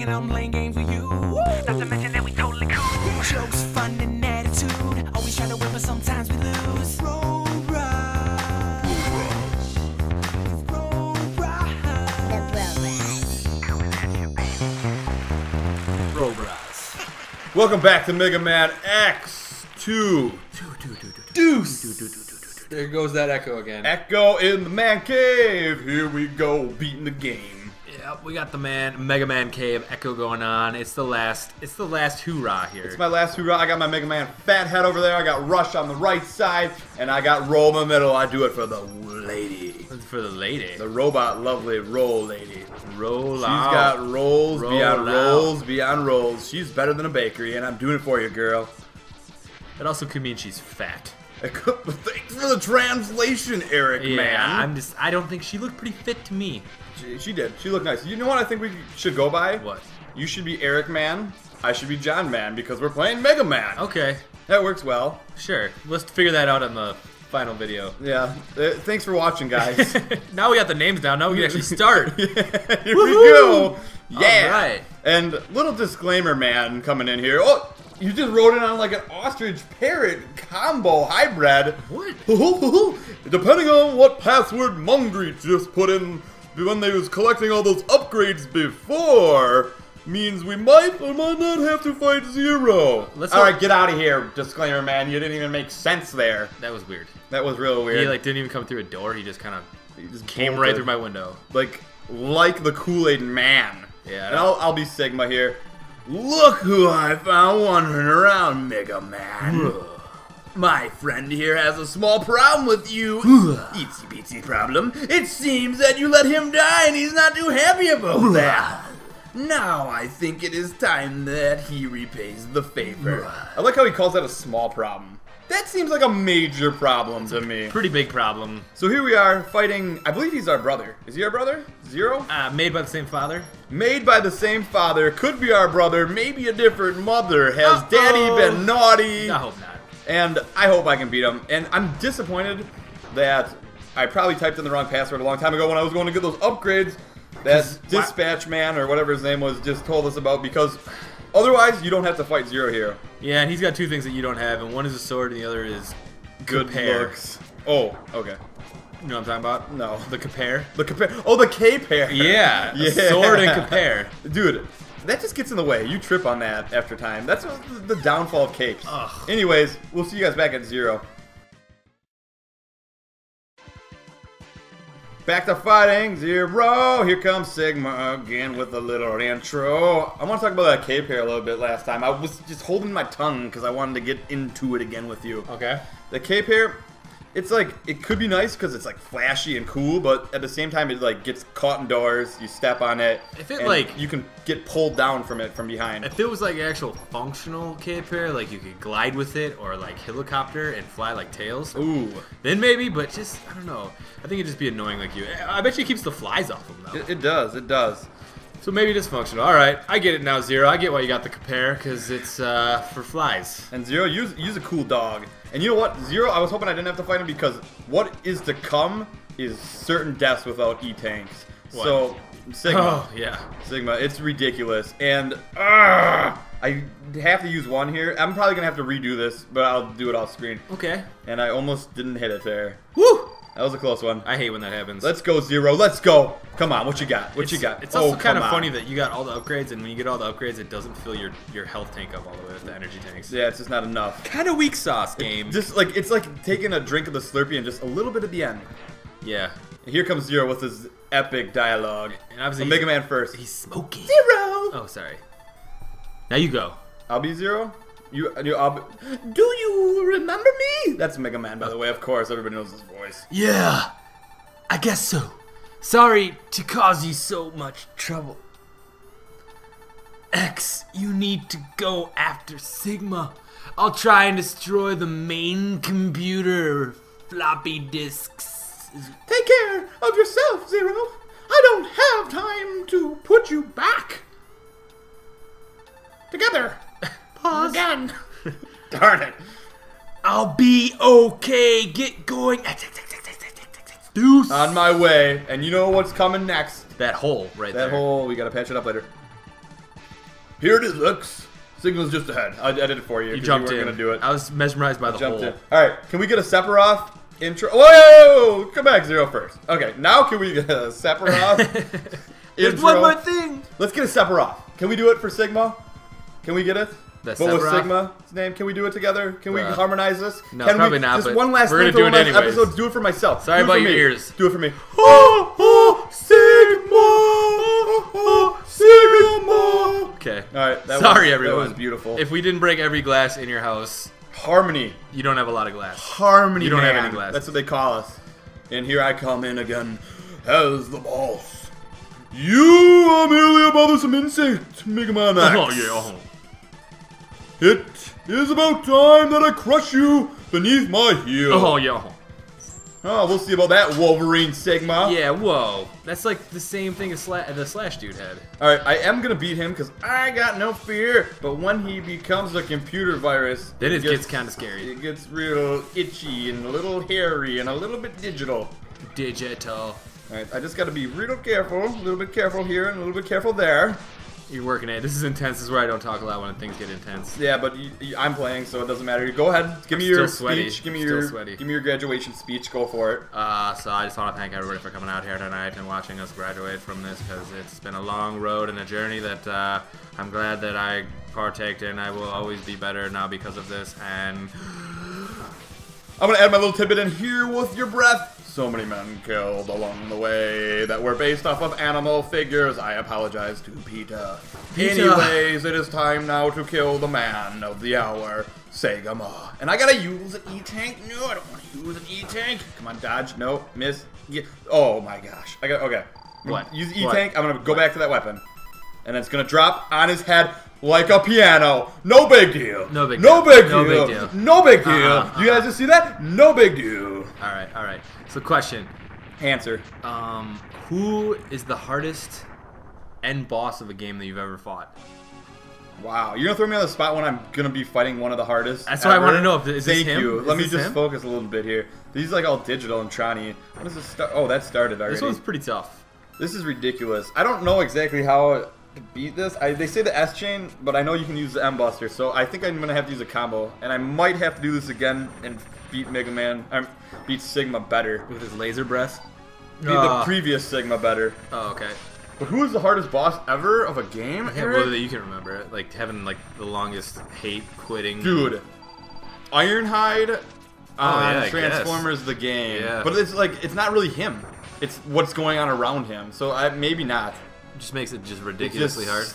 hanging out and playing games with you. Not to mention that we totally cool. Jokes, fun, and attitude. Always try to win, but sometimes we lose. BroBrahs. BroBrahs. Welcome back to Mega Man X2. Deuce. There goes that echo again. Echo in the man cave. Here we go, beating the game. Yep, we got the Mega Man Cave Echo going on. It's the last hoorah here. It's my last hoorah. I got my Mega Man fat head over there. I got Rush on the right side, and I got Roll in the middle. I do it for the lady. For the lady. The robot, lovely Roll lady. Roll She's out. got rolls Roll beyond out. rolls beyond rolls. She's better than a bakery, and I'm doing it for you, girl. It also could mean she's fat. Thanks for the translation, Eric, man. I don't think she looked pretty fit to me. She did. She looked nice. You know what I think we should go by? What? You should be Eric Man. I should be John Man because we're playing Mega Man. Okay. That works well. Sure. Let's figure that out on the final video. Yeah. Thanks for watching, guys. Now we got the names down. Now we can actually start. Here we go. Yeah. All right. And little disclaimer, man, coming in here. Oh, you just rode it on like an ostrich parrot combo hybrid. What? Depending on what password Mungreet just put in when they was collecting all those upgrades before, means we might or might not have to fight Zero. Alright, get out of here, disclaimer man. You didn't even make sense there. That was weird. That was real weird. He like didn't even come through a door. He just kind of came right through my window. Like the Kool-Aid man. Yeah. And I'll be Sigma here. Look who I found wandering around, Mega Man. My friend here has a small problem with you. Itsy bitsy problem. It seems that you let him die and he's not too happy about that. Now I think it is time that he repays the favor. I like how he calls that a small problem. That seems like a major problem to me. Pretty big problem. So here we are fighting, I believe he's our brother. Is he our brother? Zero? Made by the same father. Made by the same father, could be our brother, maybe a different mother. Has Daddy been naughty? I hope not. And I hope I can beat him. And I'm disappointed that I probably typed in the wrong password a long time ago when I was going to get those upgrades that Dispatch Man, or whatever his name was, just told us about, because otherwise you don't have to fight Zero here. Yeah, and he's got two things that you don't have, and one is a sword and the other is Good compare. looks. Oh, okay. You know what I'm talking about? No. The compare. The compare. Oh, the K-pair. Yeah, a sword and compare. Dude, that just gets in the way. You trip on that after time. That's the downfall of capes. Ugh. Anyways, we'll see you guys back at Zero. Back to fighting Zero. Here comes Sigma again with a little intro. I want to talk about that K-pair a little bit last time. I was just holding my tongue because I wanted to get into it again with you. Okay. The K-pair, it's like, it could be nice because it's like flashy and cool, but at the same time it like gets caught in doors, you step on it, If it and like you can get pulled down from it from behind. If it was like actual functional K-pair, like you could glide with it or like helicopter and fly like tails, Ooh. then maybe, but just, I don't know. I think it'd just be annoying like you. I bet you it keeps the flies off them though. It does, it does. So maybe it is functional. Alright, I get it now, Zero. I get why you got the compare, because it's for flies. And Zero, use a cool dog. And you know what, Zero, I was hoping I didn't have to fight him because what is to come is certain deaths without E-tanks. What? So, Sigma. Oh, yeah. Sigma, it's ridiculous. And, I have to use one here. I'm probably going to have to redo this, but I'll do it off screen. Okay. And I almost didn't hit it there. Woo! That was a close one. I hate when that happens. Let's go, Zero. Let's go. Come on, what you got? What you got? It's also kind of come funny on. that you got all the upgrades, and when you get all the upgrades, it doesn't fill your health tank up all the way with the energy tanks. Yeah, it's just not enough. Kind of weak sauce game. Just like, it's like taking a drink of the Slurpee and just a little bit at the end. Yeah. And here comes Zero with his epic dialogue. And obviously Mega Man first. He's smoking. Zero! Oh, sorry. Now you go. I'll be Zero? I'll be... Do you remember me? That's Mega Man, by the way. Of course, everybody knows his voice. Yeah, I guess so. Sorry to cause you so much trouble. X, you need to go after Sigma. I'll try and destroy the main computer floppy disks. Take care of yourself, Zero. I don't have time to put you back together. Pause. Again. Darn it. I'll be okay. Get going. Deuce. On my way. And you know what's coming next. That hole right there. That hole, we gotta patch it up later. Here it is, Lux. Signal's just ahead. I did it for you. You jumped you in. Gonna do it. I was mesmerized by the hole. In. All right, can we get a Sephiroth intro? Whoa! Come back, Zero first. Okay, now can we get a Sephiroth There's intro? one more thing. Let's get a Sephiroth. Can we do it for Sigma? Can we get it? That's what was Sephiroth? Sigma's name? Can we do it together? Can we harmonize this? No, Can probably we, not, Just but one last we're thing gonna for do one it last anyways. episode. Do it for myself. Sorry do it about for your me. ears. Do it for me. Oh, Sigma. Okay. All right. Sorry, everyone. That was beautiful. If we didn't break every glass in your house, Harmony. you don't have a lot of glass. Harmony. You don't man. have any glass. That's what they call us. And here I come in again as the boss. You are merely a bothersome insect, Mega Man X. Oh yeah. It is about time that I crush you beneath my heel. Oh yeah. Oh, we'll see about that, Wolverine Sigma. Yeah. Whoa. That's like the same thing as the Slash dude had. Alright, I am gonna beat him because I got no fear. But when he becomes a computer virus, Then it gets kind of scary. It gets real itchy and a little hairy and a little bit digital. Digital. Alright, I just gotta be real careful. A little bit careful here and a little bit careful there. You're working it. This is intense. This is where I don't talk a lot when things get intense. Yeah, but I'm playing, so it doesn't matter. Go ahead. Give me I'm your still sweaty. speech. Give me Still your sweaty. give me your graduation speech. Go for it. So I just want to thank everybody for coming out here tonight and watching us graduate from this, because it's been a long road and a journey that I'm glad that I partaked in. I will always be better now because of this, and I'm gonna add my little tidbit in here with your breath. So many men killed along the way that were based off of animal figures. I apologize to Peter. Anyways, it is time now to kill the man of the hour, Segama. And I gotta use an E-Tank? No, I don't want to use an E-Tank. Come on, dodge. No, miss. Yeah. Oh my gosh. Okay. What? Use E-Tank. I'm gonna go back to that weapon. And it's gonna drop on his head like a piano. No big deal. No big No deal. big No deal. big deal. No big deal. You guys just see that? No big deal. all right. So question, Answer. who is the hardest end boss of a game that you've ever fought? Wow, you're gonna throw me on the spot when I'm gonna be fighting one of the hardest. That's what I want to know. Is this Thank him? you. Is Let me this just him? focus a little bit here. These like all digital and Tronny. When does this start? Oh, that started already. This one's pretty tough. This is ridiculous. I don't know exactly how to beat this. They say the S chain, but I know you can use the M Buster, so I think I'm gonna have to use a combo, and I might have to do this again and beat Mega Man. Beat Sigma better. With his laser breath. Beat the previous Sigma better. Oh, okay. But who is the hardest boss ever of a game? Yeah, Eric? well, that you can remember it. Like having like the longest hate quitting. Dude, Ironhide on yeah, I Transformers the game. Yeah. But it's like, it's not really him. It's what's going on around him. So maybe not. Just makes it just It's ridiculously hard.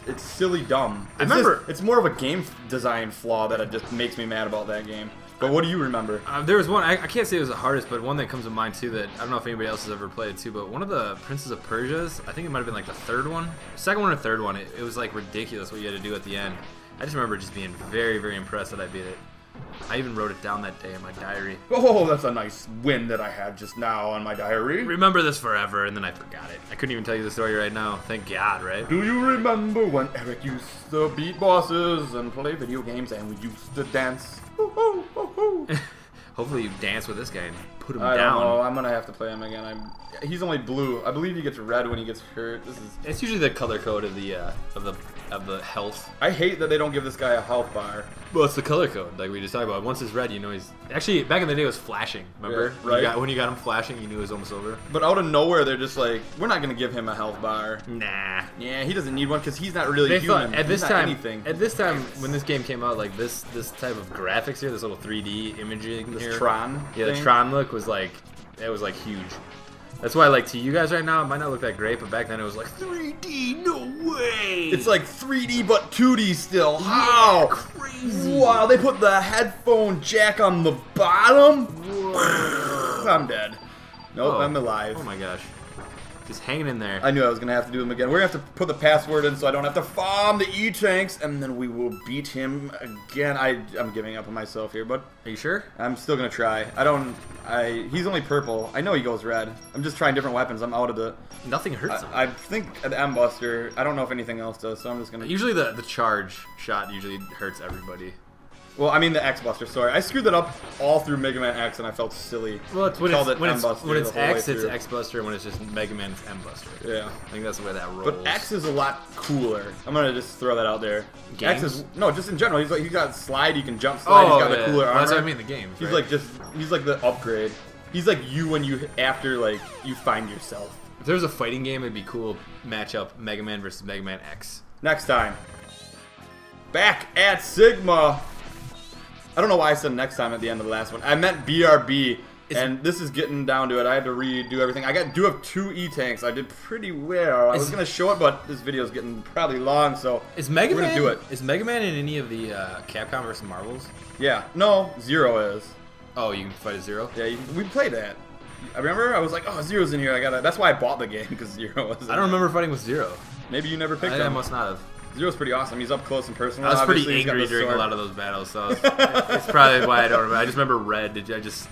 It's silly dumb. I remember- it's more of a game design flaw that it just makes me mad about that game. But what do you remember? There was one, I can't say it was the hardest, but one that comes to mind too that I don't know if anybody else has ever played too, but one of the Princes of Persia's, I think it might have been like the third one, second one or third one, it was like ridiculous what you had to do at the end. I just remember just being very, very impressed that I beat it. I even wrote it down that day in my diary. Oh, that's a nice win that I had just now on my diary. Remember this forever, and then I forgot it. I couldn't even tell you the story right now. Thank God, right? Do you remember when Eric used to beat bosses and play video games and we used to dance? Hopefully you dance with this guy and put him I down. don't know. I'm gonna have to play him again. He's only blue. I believe he gets red when he gets hurt. This is. It's usually the color code of the health. I hate that they don't give this guy a health bar. Well, it's the color code, like we just talked about. Once it's red, you know he's actually back in the day it was flashing. Remember? Yeah, right. When you got him flashing, you knew it was almost over. But out of nowhere, they're just like, we're not gonna give him a health bar. Nah. Yeah, he doesn't need one because he's not really They human. thought at this He's not time, anything. at this time when this game came out, like this type of graphics here, this little 3D imaging This here, Tron. yeah, the thing. Tron look was like, it was like huge. That's why, like, to you guys right now, it might not look that great, but back then it was like 3D. No way. It's like 3D but 2D still. How? Crazy. Wow, they put the headphone jack on the bottom. I'm dead. Nope, Oh. I'm alive. Oh my gosh, just hanging in there. I knew I was gonna have to do them again. We're gonna have to put the password in so I don't have to farm the E-tanks, and then we will beat him again. I'm giving up on myself here, but Are you sure? I'm still gonna try. He's only purple. I know he goes red. I'm just trying different weapons. I'm out of the. Nothing hurts him. I think an M Buster. I don't know if anything else does, so I'm just gonna. Usually the charge shot usually hurts everybody. Well, I mean the X Buster. Sorry, I screwed that up all through Mega Man X, and I felt silly. Well, it's when Called it's, it when it's, M-Buster when it's the whole way X, it's through. X Buster, and when it's just Mega Man, it's M Buster. Yeah. I think that's the way that rolls. But X is a lot cooler. I'm gonna just throw that out there. Games? X is no, just in general. He's got slide. You can jump slide. He's got the cooler armor. Well, that's what I mean. The games. He's right? like he's like the upgrade. He's like you when you after like you find yourself. If there was a fighting game, it'd be cool. Matchup Mega Man versus Mega Man X. Next time, back at Sigma. I don't know why I said next time at the end of the last one. I meant BRB, and this is getting down to it. I had to redo everything. I do have 2 E-Tanks. I did pretty well. I was going to show it, but this video is getting probably long, so is Mega we're Man, going to do it. Is Mega Man in any of the Capcom versus Marvels? Yeah. No, Zero is. Oh, you can fight a Zero? Yeah, we played that. I remember I was like, oh, Zero's in here. That's why I bought the game, because Zero was in I don't remember fighting with Zero. Maybe you never picked I him. must not have. Zero's pretty awesome. He's up close and personal. I was pretty Obviously, he's got angry the during a sword. lot of those battles, so it's probably why I don't remember. I just remember Red.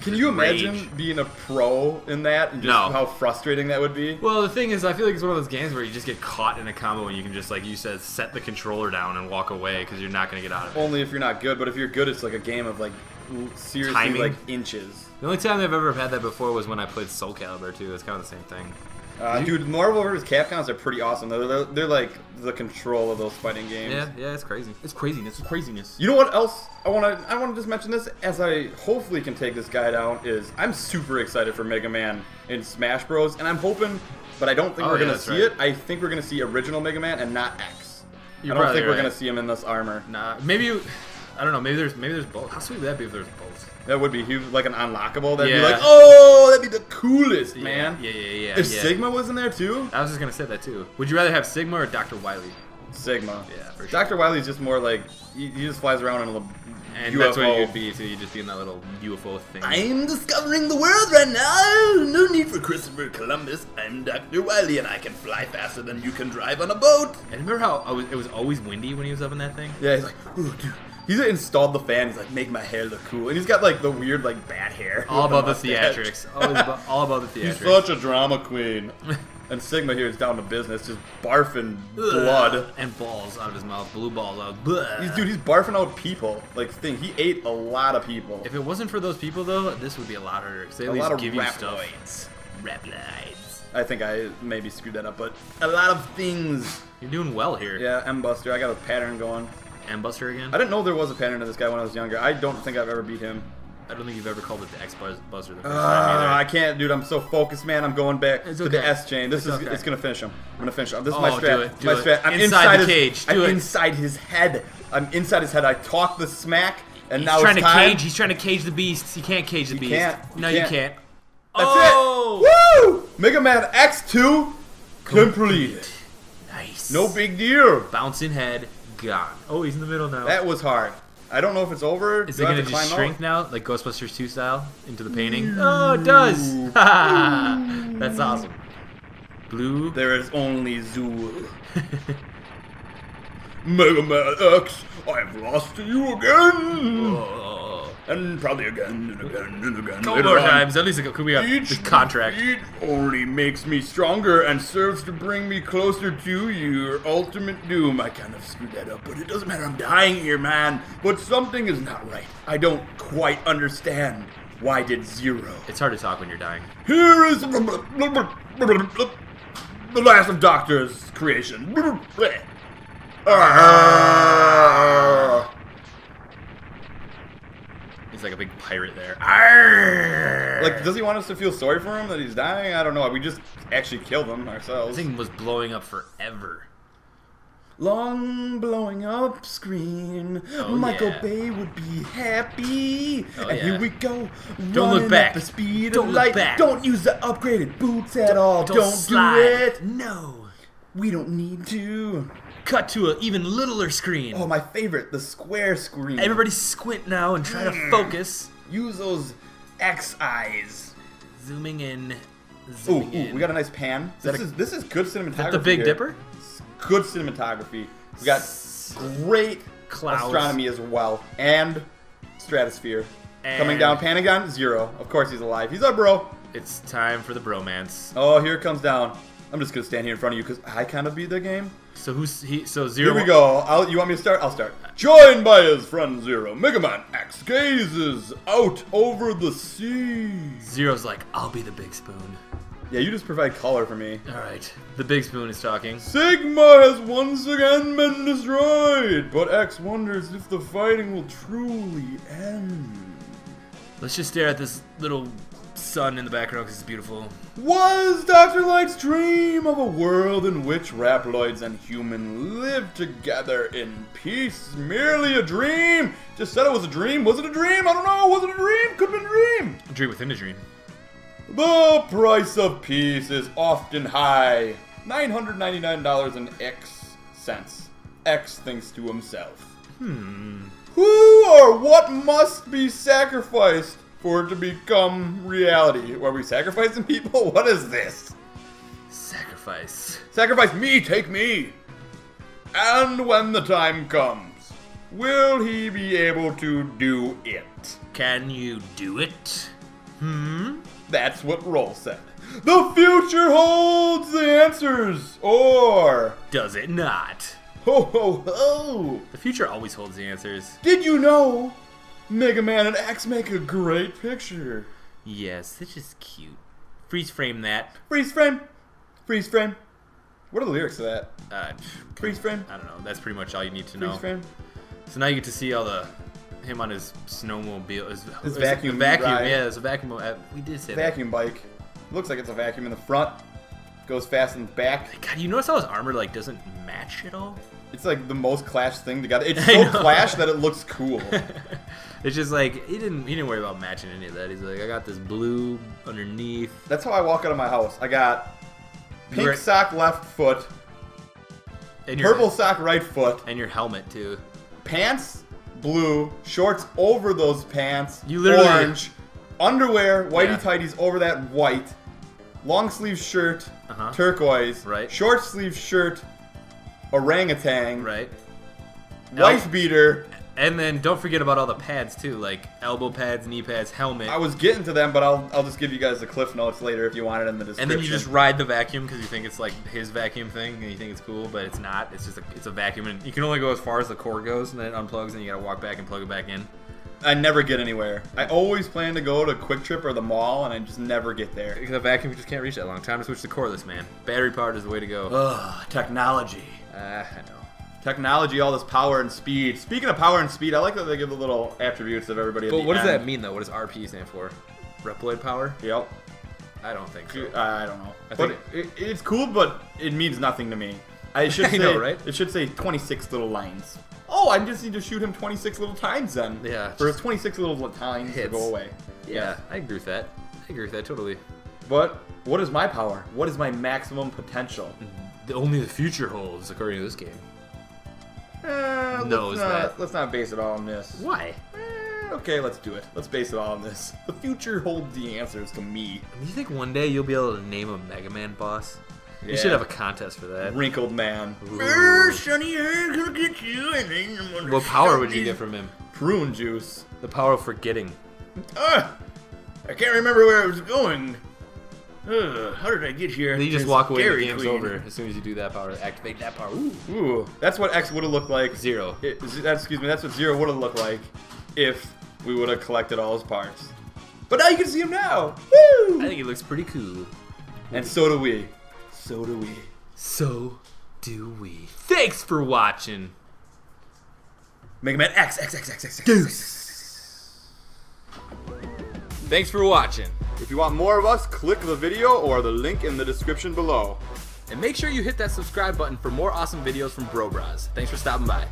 Can you imagine being a pro in that and just how frustrating that would be? Well, the thing is, I feel like it's one of those games where you just get caught in a combo and you can just, like you said, set the controller down and walk away because you're not going to get out of it. Only if you're not good, but if you're good, it's like a game of like seriously Timing. like inches. The only time I've ever had that before was when I played Soul Calibur too. It's kind of the same thing. Dude, Marvel vs. Capcoms are pretty awesome. They're like the control of those fighting games. Yeah, it's crazy. It's craziness. It's craziness. You know what else I want to just mention this as I hopefully can take this guy down is I'm super excited for Mega Man in Smash Bros. And I'm hoping, but I don't think we're gonna see it. I think we're gonna see original Mega Man and not X. I don't think we're gonna see him in this armor. Nah, maybe. I don't know. Maybe there's both. How sweet would that be if there's both? That would be huge, like an unlockable. That'd be like, oh, that'd be the coolest, man. Yeah. If Sigma was in there too, I was just gonna say that too. Would you rather have Sigma or Dr. Wily? Sigma. Yeah, for sure. Dr. Wily's just more like he just flies around in a little and UFO. that's what you'd be. So you'd just be in that little UFO thing. I'm discovering the world right now. No need for Christopher Columbus. I'm Dr. Wily, and I can fly faster than you can drive on a boat. And remember how it was always windy when he was up in that thing? Yeah, he's like, ooh, dude. He's installed the fan. He's like, make my hair look cool, and he's got like the weird like bat hair. All about the mustache. theatrics. All about the He's theatrics. such a drama queen. And Sigma here is down to business, just barfing blood and balls out of his mouth, blue balls out. Blah. He's barfing out people. Like, he ate a lot of people. If it wasn't for those people, though, this would be a lot harder. They at least give you stuff. Raploids. I think I maybe screwed that up, but a lot of things. You're doing well here. Yeah, M-Buster. I got a pattern going. M-Buster again? I didn't know there was a pattern to this guy when I was younger. I don't think I've ever beat him. I don't think you've ever called it the X-Buster the first time either. I can't, dude. I'm so focused, man. I'm going back It's to okay. the S chain. This It's is okay. it's gonna finish him. I'm gonna finish him. This is Oh, my strat. do it, do my it. strat. I'm Inside the his cage. I'm Do it. inside his head. I'm inside his head. I talk the smack, and He's now trying it's to time. cage. He's trying to cage the beast. He can't cage the beast. can't. No, You you can't. can't. That's Oh! it. Woo! Mega Man X2 complete. Nice. No big deal. Bouncing head, gone. Oh, he's in the middle now. That was hard. I don't know if it's over. Is Do it I have going to to just climb shrink out? now, like Ghostbusters 2 style, into the painting? Oh, it does! That's awesome. Blue. There is only Zool. Mega Man X, I've lost to you again. Oh. And probably again and again and again. Couple later more on. times. At least it could be a Each contract. defeat only makes me stronger and serves to bring me closer to your ultimate doom. I kind of screwed that up, but it doesn't matter. I'm dying here, man. But something is not right. I don't quite understand. Why did Zero? It's hard to talk when you're dying. Here is the last of Doctor's creation. He's like a big pirate there. Like, does he want us to feel sorry for him that he's dying? I don't know. We just actually killed him ourselves. This thing was blowing up forever. Long blowing up screen. Oh, Michael yeah. Bay would be happy. Oh, and yeah. here we go. Don't look running back. At the speed Don't of look light. back. Don't use the upgraded boots at all. Don't slide. do it. No. We don't need to. Cut to an even littler screen. Oh, my favorite, the square screen. Everybody squint now and try to focus. Use those X eyes. Zooming in. Ooh, Zooming in. we got a nice pan. This is good cinematography. Is that the Big here. Dipper? Good cinematography. We got great Clouds. astronomy as well, and stratosphere. Coming And- down, panning down, Zero. Of course he's alive. He's our bro. It's time for the bromance. Oh, here it comes down. I'm just gonna stand here in front of you because I kind of beat the game. So who's he? So Zero. Here we go. You want me to start? I'll start. Joined by his friend Zero, Mega Man X gazes out over the sea. Zero's like, I'll be the big spoon. Yeah, you just provide color for me. All right, the big spoon is talking. Sigma has once again been destroyed, but X wonders if the fighting will truly end. Let's just stare at this little sun in the background because it's beautiful. Was Dr. Light's dream of a world in which Raploids and humans live together in peace merely a dream? Just said it was a dream. Was it a dream? I don't know. Was it a dream? Could have been a dream. A dream within a dream. The price of peace is often high. $999 and X cents. X thinks to himself. Who or what must be sacrificed for it to become reality? Are we sacrificing people? What is this? Sacrifice. Sacrifice me, take me. And when the time comes, will he be able to do it? Can you do it? That's what Roll said. The future holds the answers, or Does it not? ho ho ho! The future always holds the answers. Did you know Mega Man and X make a great picture? Yes, it's just cute. Freeze frame that. Freeze frame, freeze frame. What are the lyrics to that? Freeze frame, I don't know. That's pretty much all you need to freeze know. frame. So now you get to see all him on his snowmobile. His vacuum vacuum. ride. Yeah, there's a vacuum. We did say that. Vacuum bike. Looks like it's a vacuum in the front. Goes fast in the back. God, you notice how his armor like doesn't match at all? It's like the most Clash thing together. It's I so know. Clash that it looks cool. It's just like he didn't worry about matching any of that. He's like, I got this blue underneath. That's how I walk out of my house. I got pink You're- sock left foot, And your purple sock right foot, and your helmet too. pants blue, shorts over those pants, You literally- orange, underwear, whitey Yeah. tighties over that white, long sleeve shirt, Uh-huh. turquoise, Right. short sleeve shirt, orangutan, Right. wife beater. And then don't forget about all the pads too, like elbow pads, knee pads, helmet. I was getting to them, but I'll just give you guys the cliff notes later if you want it in the description. And then you just ride the vacuum because you think it's like his vacuum thing and you think it's cool, but it's not. It's just it's a vacuum and you can only go as far as the cord goes and then it unplugs and you gotta walk back and plug it back in. I never get anywhere. I always plan to go to Quick Trip or the mall, and I just never get there. Because the vacuum just can't reach that long. Time to switch to cordless, man. Battery powered is the way to go. Ugh, technology. I know. Technology, all this power and speed. Speaking of power and speed, I like that they give the little attributes of everybody at But the what does end. that mean though? What does RP stand for? Reploid power? Yep. I don't think so. I don't know. I But think it's cool, but it means nothing to me. I should I say, know, right? It should say 26 little lines. Oh, I just need to shoot him 26 little times then. Yeah, For his 26 little times to hits. go away. Yeah, I agree with that. I agree with that totally. But what is my power? What is my maximum potential? Only the future holds, according to this game. Knows Let's not base it all on this. Why? Okay, let's do it. Let's base it all on this. The future holds the answers to me. Do you think one day you'll be able to name a Mega Man boss? You should Yeah. have a contest for that. Wrinkled man. Sonny, I'm gonna get you, and then I'm gonna What power shove would you these- get from him? Prune juice. The power of forgetting. I can't remember where I was going. How did I get here? Then you just This walk away and the Dairy game's Queen. over as soon as you do that power. Activate that power. Ooh. Ooh, that's what X would have looked like. Zero. Excuse me, that's what Zero would have looked like if we would have collected all his parts. But now you can see him now. Woo! I think it looks pretty cool. And so do we. So do we. So do we. Thanks for watching. Mega Man X. Thanks for watching. If you want more of us, click the video or the link in the description below. And make sure you hit that subscribe button for more awesome videos from BroBrahs. Thanks for stopping by.